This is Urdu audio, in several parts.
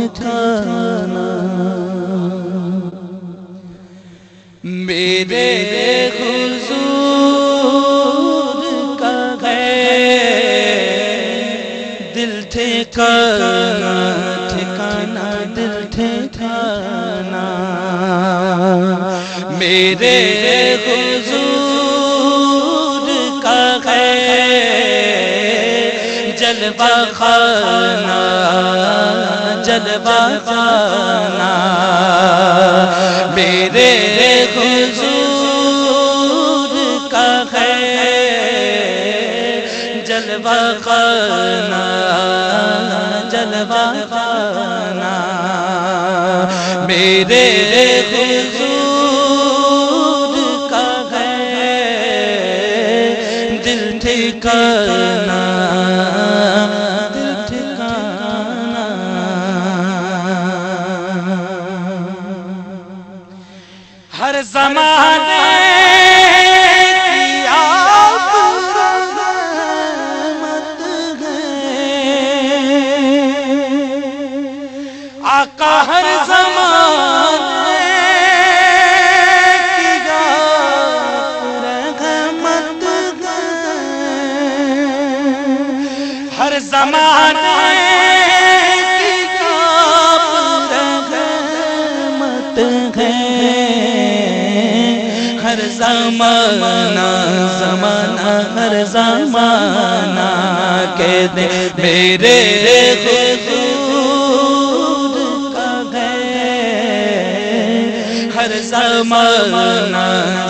ٹھکانا میرے حضور کا ہے دل ٹھکانا ٹھکانا دل ٹھکانا میرے حضور کا ہے جلوہ خانہ جلوہ خانہ میرے حضور کا ہے جلوہ خانہ جلوہ خانہ میرے حضور کا ہے دل ٹھکانا دل ٹھکانا ہر زمانے کی آپ رحمت ہے آقا ہر زمانے کی آپ رحمت ہے ہر زمانے کی آپ رحمت ہے ہر زمانہ زمانہ ہر زمانہ کے دے میرے حضور کا ہے ہر زمانہ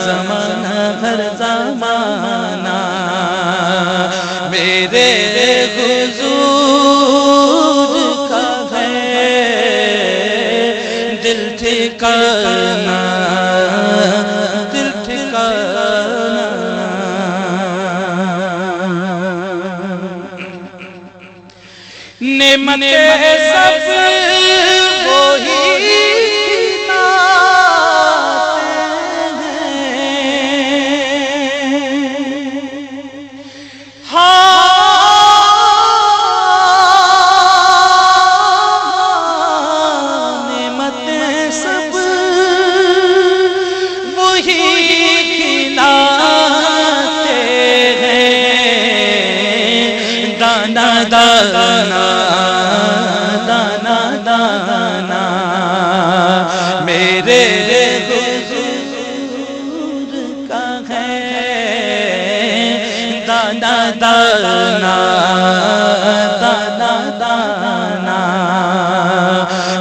زمانہ ہر زمانہ میرے حضور کا ہے دل ٹھکانا دل ٹھکانا نعمت سب وہی ناتے ہیں نعمت سب وہی کھلاتے ہیں دانا دانا دانا دانا میرے حضور کا ہے دانا دانا دانا دانا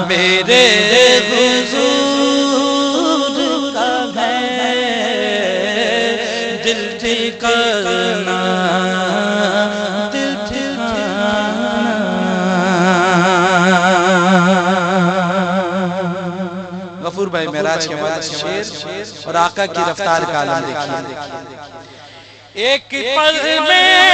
میرے حضور کا ہے دل ٹھکانا دل ٹھکانا غفور بھائی معراج کے بعد شیر اور آقا کی رفتار کا عالم دیکھیے ایک پل میں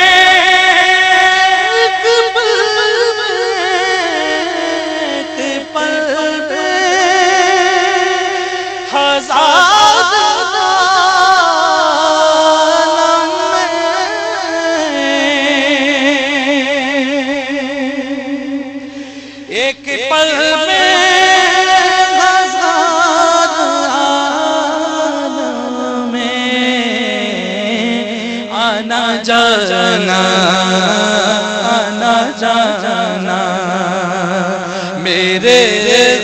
ایک پل میں ہزار عالم میں آنا جانا آنا جانا میرے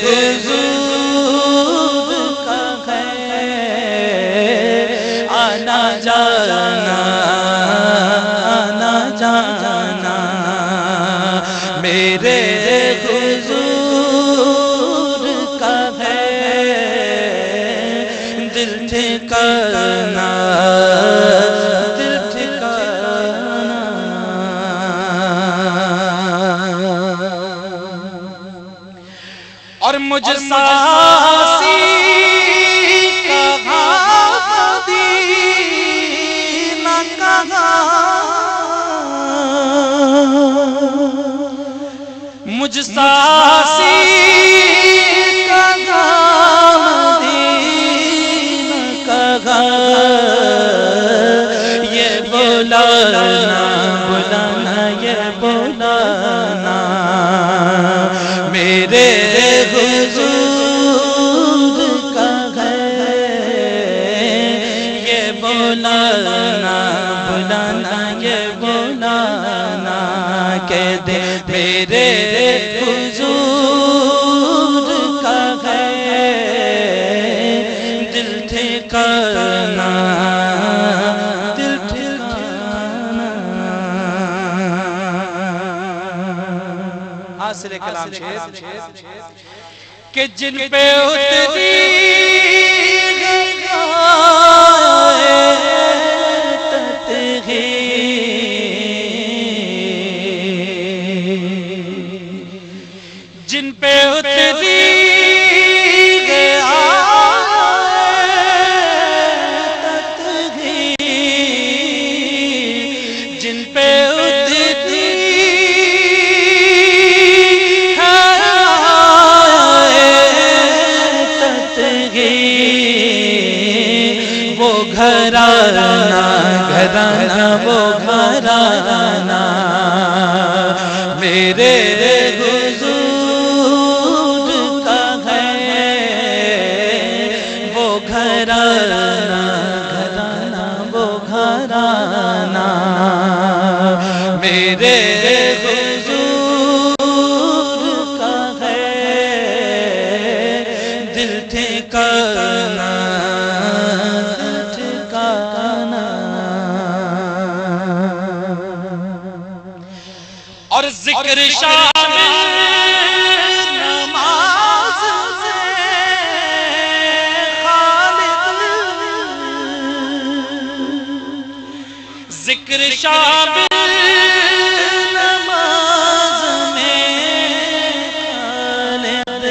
حضور کا ہے آنا جانا آنا جانا میرے حضور کا ہے دل ٹھکانا دل ٹھکانا اور مجھ ساسی کہا مدینہ کہا مجھ ساسی کہا مدینہ کہا یہ بلانا بلانا یہ بلانا میرے میرے حضور کا ہے دل ٹھکانا، دل ٹھکانا۔ حاصل کلام شیر کہ جن پہ اتری جن پہ اتری جن پہ اتری وہ گھرانہ گھرانہ وہ گھرانہ میرے حضور کا ہے وہ گھرانہ گھرانہ وہ گھرانہ میرے حضور کا ہے دل ٹھکانا، ٹھکانا۔ اور ذکر شامل نماز سے خالق، ذکر شامل نماز میں خالق،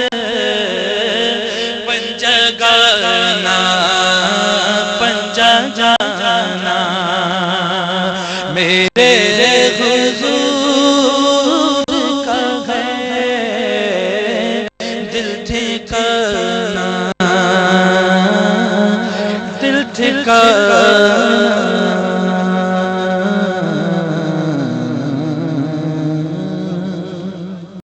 پنجہ گانا پنجہ جانا میرے حضور کا ہے دل ٹھکانا، دل ٹھکانا۔